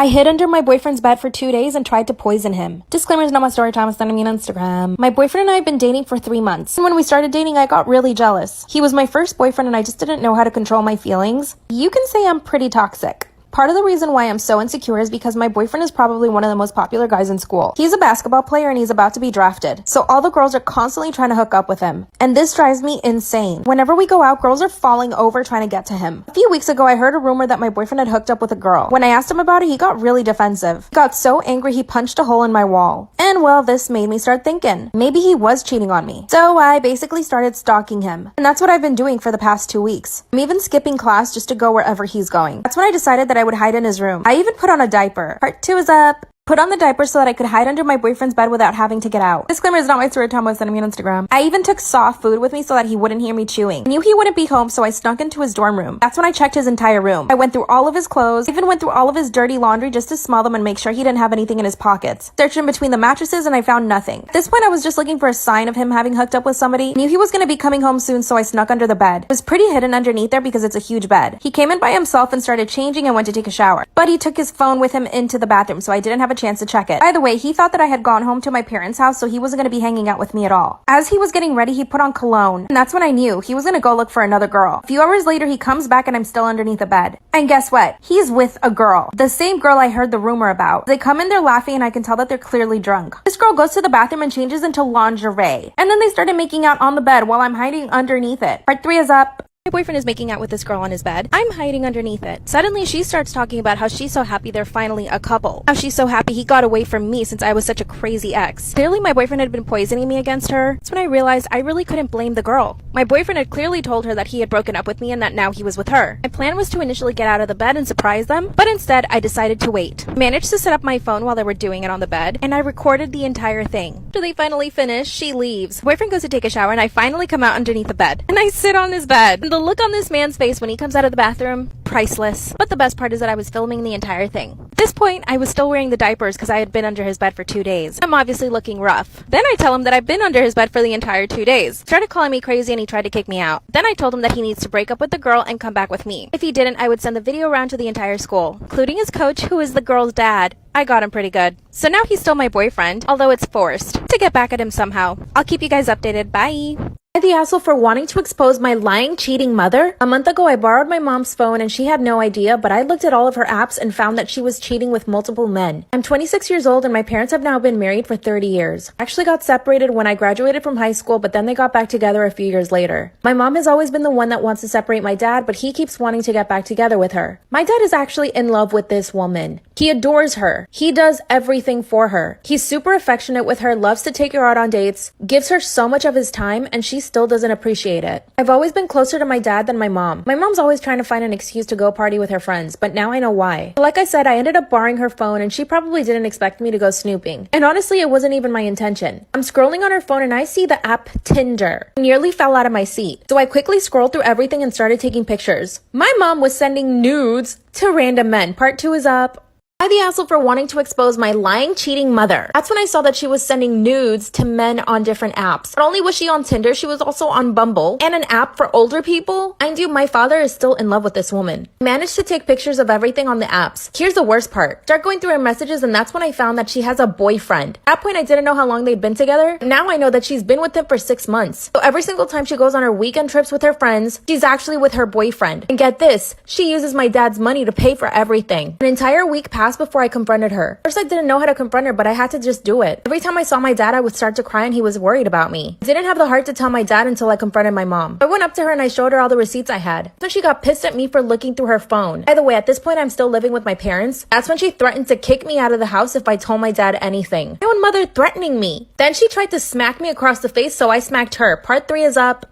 I hid under my boyfriend's bed for 2 days and tried to poison him. Disclaimer is not my story time, it's not me on Instagram. My boyfriend and I have been dating for 3 months. And when we started dating, I got really jealous. He was my first boyfriend and I just didn't know how to control my feelings. You can say I'm pretty toxic. Part of the reason why I'm so insecure is because my boyfriend is probably one of the most popular guys in school. He's a basketball player and he's about to be drafted. So all the girls are constantly trying to hook up with him. And this drives me insane. Whenever we go out, girls are falling over trying to get to him. A few weeks ago, I heard a rumor that my boyfriend had hooked up with a girl. When I asked him about it, he got really defensive. He got so angry he punched a hole in my wall. And well, this made me start thinking, maybe he was cheating on me. So I basically started stalking him. And that's what I've been doing for the past 2 weeks. I'm even skipping class just to go wherever he's going. That's when I decided that I would hide in his room. I even put on a diaper. Part 2 is up. Put on the diaper so that I could hide under my boyfriend's bed without having to get out. Disclaimer is not my story time, sending me on Instagram. I even took soft food with me so that he wouldn't hear me chewing. I knew he wouldn't be home, so I snuck into his dorm room. That's when I checked his entire room. I went through all of his clothes, even went through all of his dirty laundry just to smell them and make sure he didn't have anything in his pockets. Searched in between the mattresses and I found nothing. At this point, I was just looking for a sign of him having hooked up with somebody. I knew he was going to be coming home soon, so I snuck under the bed. It was pretty hidden underneath there because it's a huge bed. He came in by himself and started changing and went to take a shower. But he took his phone with him into the bathroom, so I didn't have a chance to check it. By the way, he thought that I had gone home to my parents' house, so he wasn't going to be hanging out with me at all. As he was getting ready, he put on cologne, and that's when I knew he was going to go look for another girl. A few hours later, he comes back and I'm still underneath the bed. And guess what? He's with a girl. The same girl I heard the rumor about. They come in there laughing and I can tell that they're clearly drunk. This girl goes to the bathroom and changes into lingerie. And then they started making out on the bed while I'm hiding underneath it. Part 3 is up. My boyfriend is making out with this girl on his bed. I'm hiding underneath it. Suddenly, she starts talking about how she's so happy they're finally a couple. How she's so happy he got away from me since I was such a crazy ex. Clearly, my boyfriend had been poisoning me against her. That's when I realized I really couldn't blame the girl. My boyfriend had clearly told her that he had broken up with me and that now he was with her. My plan was to initially get out of the bed and surprise them, but instead, I decided to wait. I managed to set up my phone while they were doing it on the bed, and I recorded the entire thing. After they finally finish, she leaves. Boyfriend goes to take a shower, and I finally come out underneath the bed. And I sit on his bed. And the look on this man's face when he comes out of the bathroom, priceless. But the best part is that I was filming the entire thing. At this point, I was still wearing the diapers because I had been under his bed for 2 days. I'm obviously looking rough. Then I tell him that I've been under his bed for the entire 2 days. He started calling me crazy and he tried to kick me out. Then I told him that he needs to break up with the girl and come back with me. If he didn't, I would send the video around to the entire school, including his coach, who is the girl's dad. I got him pretty good. So now he's still my boyfriend, although it's forced, to get back at him somehow. I'll keep you guys updated. Bye! The asshole for wanting to expose my lying, cheating mother. A month ago, I borrowed my mom's phone and she had no idea, but I looked at all of her apps and found that she was cheating with multiple men. I'm 26 years old and my parents have now been married for 30 years. I actually got separated when I graduated from high school, but then they got back together a few years later. My mom has always been the one that wants to separate my dad, but he keeps wanting to get back together with her. My dad is actually in love with this woman. He adores her. He does everything for her. He's super affectionate with her, loves to take her out on dates, gives her so much of his time, and she still doesn't appreciate it. I've always been closer to my dad than my mom. My mom's always trying to find an excuse to go party with her friends, but now I know why. Like I said, I ended up borrowing her phone and she probably didn't expect me to go snooping. And honestly, it wasn't even my intention. I'm scrolling on her phone and I see the app Tinder. I nearly fell out of my seat. So I quickly scrolled through everything and started taking pictures. My mom was sending nudes to random men. Part 2 is up. I the asshole for wanting to expose my lying, cheating mother. That's when I saw that she was sending nudes to men on different apps. Not only was she on Tinder, she was also on Bumble and an app for older people. Mind you, my father is still in love with this woman. I managed to take pictures of everything on the apps. Here's the worst part. Start going through her messages and that's when I found that she has a boyfriend. At that point, I didn't know how long they'd been together. Now I know that she's been with him for 6 months. So every single time she goes on her weekend trips with her friends, she's actually with her boyfriend. And get this, she uses my dad's money to pay for everything. An entire week passed before I confronted her. First, I didn't know how to confront her, but I had to just do it. Every time I saw my dad, I would start to cry and he was worried about me. I didn't have the heart to tell my dad until I confronted my mom. I went up to her and I showed her all the receipts I had. Then she got pissed at me for looking through her phone. By the way, at this point, I'm still living with my parents. That's when she threatened to kick me out of the house if I told my dad anything. My own mother threatening me. Then she tried to smack me across the face, so I smacked her. Part 3 is up.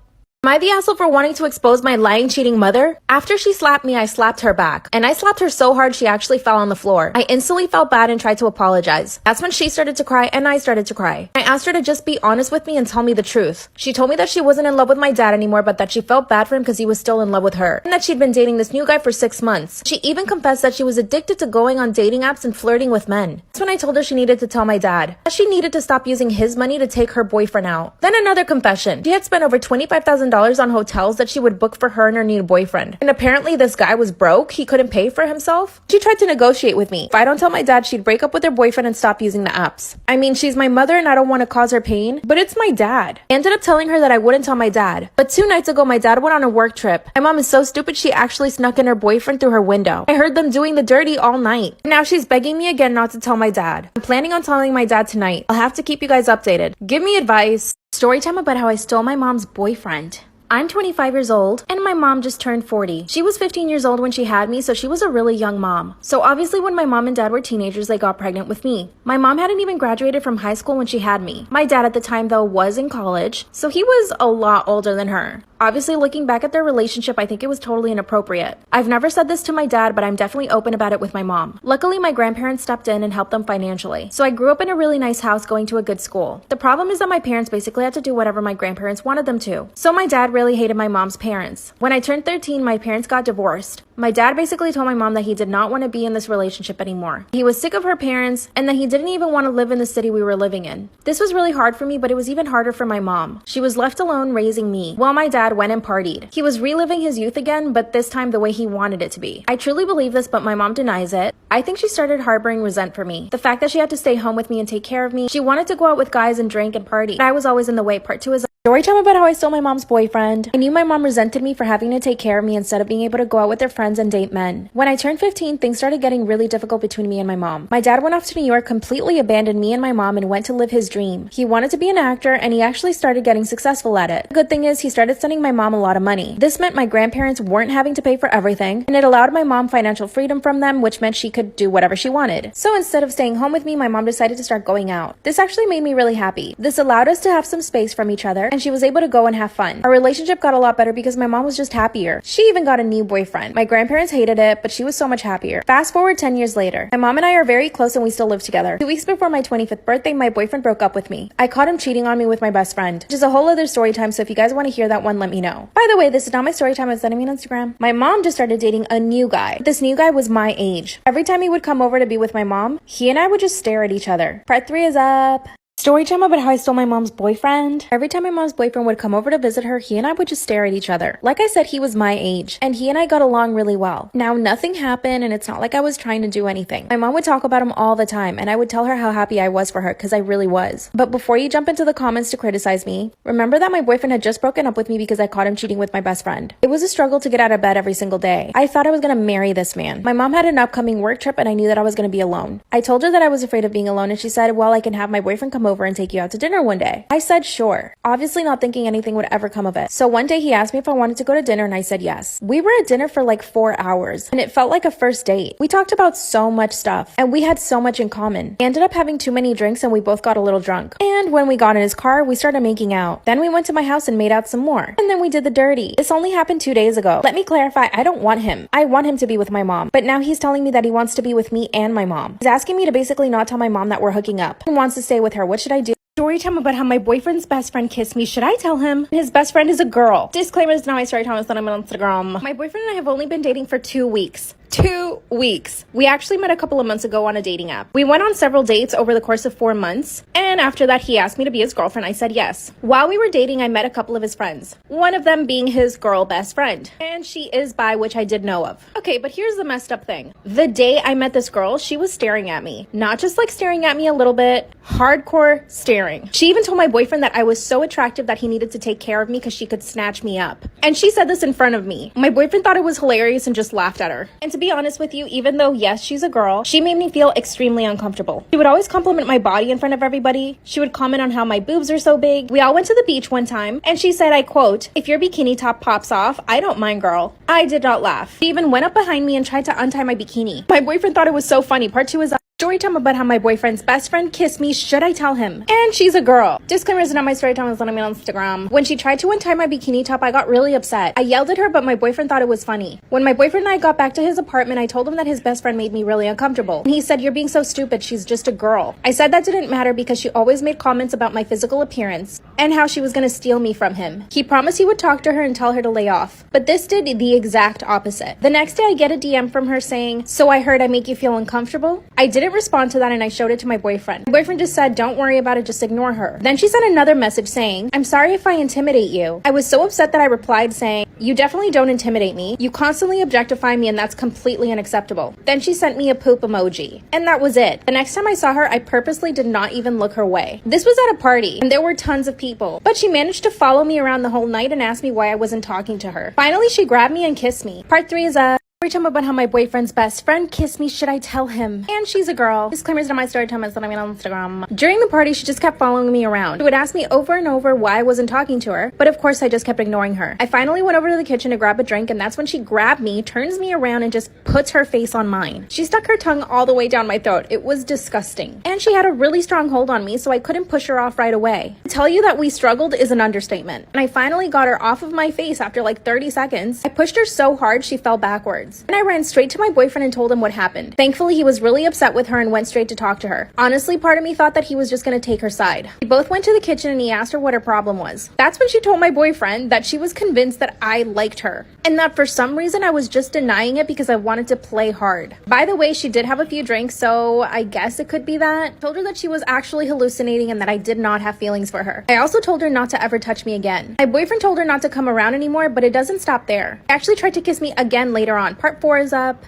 Am I the asshole for wanting to expose my lying, cheating mother? After she slapped me, I slapped her back. And I slapped her so hard she actually fell on the floor. I instantly felt bad and tried to apologize. That's when she started to cry and I started to cry. I asked her to just be honest with me and tell me the truth. She told me that she wasn't in love with my dad anymore, but that she felt bad for him because he was still in love with her. And that she'd been dating this new guy for 6 months. She even confessed that she was addicted to going on dating apps and flirting with men. That's when I told her she needed to tell my dad. That she needed to stop using his money to take her boyfriend out. Then another confession. She had spent over $25,000 $100,000 on hotels that she would book for her and her new boyfriend. And apparently this guy was broke. He couldn't pay for himself. She tried to negotiate with me. If I don't tell my dad, she'd break up with her boyfriend and stop using the apps. I mean, she's my mother and I don't want to cause her pain, but it's my dad. I ended up telling her that I wouldn't tell my dad. But 2 nights ago, my dad went on a work trip. My mom is so stupid, she actually snuck in her boyfriend through her window. I heard them doing the dirty all night. Now she's begging me again not to tell my dad. I'm planning on telling my dad tonight. I'll have to keep you guys updated. Give me advice. Story time about how I stole my mom's boyfriend. I'm 25 years old, and my mom just turned 40. She was 15 years old when she had me, so she was a really young mom. So obviously when my mom and dad were teenagers, they got pregnant with me. My mom hadn't even graduated from high school when she had me. My dad at the time, though, was in college, so he was a lot older than her. Obviously, looking back at their relationship, I think it was totally inappropriate. I've never said this to my dad, but I'm definitely open about it with my mom. Luckily, my grandparents stepped in and helped them financially. So I grew up in a really nice house going to a good school. The problem is that my parents basically had to do whatever my grandparents wanted them to. So my dad really hated my mom's parents. When I turned 13, my parents got divorced. My dad basically told my mom that he did not want to be in this relationship anymore. He was sick of her parents and that he didn't even want to live in the city we were living in. This was really hard for me, but it was even harder for my mom. She was left alone raising me while my dad went and partied. He was reliving his youth again, but this time the way he wanted it to be. I truly believe this, but my mom denies it. I think she started harboring resent for me. The fact that she had to stay home with me and take care of me. She wanted to go out with guys and drink and party, but I was always in the way. Part 2 is story time about how I stole my mom's boyfriend. I knew my mom resented me for having to take care of me instead of being able to go out with her friends and date men. When I turned 15, things started getting really difficult between me and my mom. My dad went off to New York, completely abandoned me and my mom, and went to live his dream. He wanted to be an actor, and he actually started getting successful at it. The good thing is he started sending my mom a lot of money. This meant my grandparents weren't having to pay for everything, and it allowed my mom financial freedom from them, which meant she could do whatever she wanted. So instead of staying home with me, my mom decided to start going out. This actually made me really happy. This allowed us to have some space from each other, and she was able to go and have fun. Our relationship got a lot better because my mom was just happier. She even got a new boyfriend. My grandparents hated it, but she was so much happier. Fast forward 10 years later. My mom and I are very close and we still live together. 2 weeks before my 25th birthday, my boyfriend broke up with me. I caught him cheating on me with my best friend, which is a whole other story time, so if you guys want to hear that one, let me know. By the way, this is not my story time, it's sending me on Instagram. My mom just started dating a new guy. This new guy was my age. Every time he would come over to be with my mom, he and I would just stare at each other. Part 3 is up. Story time about how I stole my mom's boyfriend. Every time my mom's boyfriend would come over to visit her, he and I would just stare at each other. Like I said, he was my age, and he and I got along really well. Now, nothing happened, and it's not like I was trying to do anything. My mom would talk about him all the time, and I would tell her how happy I was for her, because I really was. But before you jump into the comments to criticize me, remember that my boyfriend had just broken up with me because I caught him cheating with my best friend. It was a struggle to get out of bed every single day. I thought I was gonna marry this man. My mom had an upcoming work trip, and I knew that I was gonna be alone. I told her that I was afraid of being alone, and she said, well, I can have my boyfriend come over and take you out to dinner one day. I said sure, obviously not thinking anything would ever come of it. So one day he asked me if I wanted to go to dinner and I said yes. We were at dinner for like 4 hours and it felt like a first date. We talked about so much stuff and we had so much in common. We ended up having too many drinks and we both got a little drunk. And when we got in his car, we started making out. Then we went to my house and made out some more. And then we did the dirty. This only happened 2 days ago. Let me clarify, I don't want him. I want him to be with my mom. But now he's telling me that he wants to be with me and my mom. He's asking me to basically not tell my mom that we're hooking up and wants to stay with her. What should I do? Story time about how my boyfriend's best friend kissed me. Should I tell him? His best friend is a girl. Disclaimer, it's not my story time, it's not on Instagram. My boyfriend and I have only been dating for 2 weeks. 2 weeks. We actually met a couple of months ago on a dating app. We went on several dates over the course of 4 months, and after that he asked me to be his girlfriend. I said yes. While we were dating, I met a couple of his friends, one of them being his girl best friend, and she is bi, which I did know of. Okay, but here's the messed up thing. The day I met this girl, she was staring at me. Not just like staring at me a little bit, hardcore staring. She even told my boyfriend that I was so attractive that he needed to take care of me because she could snatch me up. And she said this in front of me. My boyfriend thought it was hilarious and just laughed at her. And to be honest with you, even though yes, she's a girl, she made me feel extremely uncomfortable. She would always compliment my body in front of everybody. She would comment on how my boobs are so big. We all went to the beach one time and she said, I quote, if your bikini top pops off, I don't mind, girl. I did not laugh. She even went up behind me and tried to untie my bikini. My boyfriend thought it was so funny. Part 2 is story time about how my boyfriend's best friend kissed me. Should I tell him? And she's a girl. Disclaimer, is not my story time, it's on me on Instagram. When she tried to untie my bikini top, I got really upset. I yelled at her, but my boyfriend thought it was funny. When my boyfriend and I got back to his apartment, I told him that his best friend made me really uncomfortable. And he said, you're being so stupid, she's just a girl. I said that didn't matter because she always made comments about my physical appearance and how she was gonna steal me from him. He promised he would talk to her and tell her to lay off. But this did the exact opposite. The next day I get a DM from her saying, so I heard I make you feel uncomfortable? I didn't didn't respond to that and I showed it to my boyfriend. My boyfriend just said, don't worry about it, just ignore her. Then she sent another message saying, I'm sorry if I intimidate you. I was so upset that I replied saying, you definitely don't intimidate me. You constantly objectify me and that's completely unacceptable. Then she sent me a poop emoji. And that was it. The next time I saw her, I purposely did not even look her way. This was at a party and there were tons of people, but she managed to follow me around the whole night and asked me why I wasn't talking to her. Finally, she grabbed me and kissed me. Part 3 is story time about how my boyfriend's best friend kissed me. Should I tell him? And she's a girl. Disclaimers on my story time on Instagram. During the party, she just kept following me around. She would ask me over and over why I wasn't talking to her, but of course I just kept ignoring her. I finally went over to the kitchen to grab a drink, and that's when she grabbed me, turns me around, and just puts her face on mine. She stuck her tongue all the way down my throat. It was disgusting. And she had a really strong hold on me, so I couldn't push her off right away. To tell you that we struggled is an understatement. And I finally got her off of my face after like 30 seconds. I pushed her so hard she fell backwards. And I ran straight to my boyfriend and told him what happened. Thankfully, he was really upset with her and went straight to talk to her. Honestly, part of me thought that he was just gonna take her side. We both went to the kitchen and he asked her what her problem was. That's when she told my boyfriend that she was convinced that I liked her, and that for some reason I was just denying it because I wanted to play hard. By the way, she did have a few drinks, so I guess it could be that. I told her that she was actually hallucinating and that I did not have feelings for her. I also told her not to ever touch me again. My boyfriend told her not to come around anymore, but it doesn't stop there. He actually tried to kiss me again later on. Part 4 is up.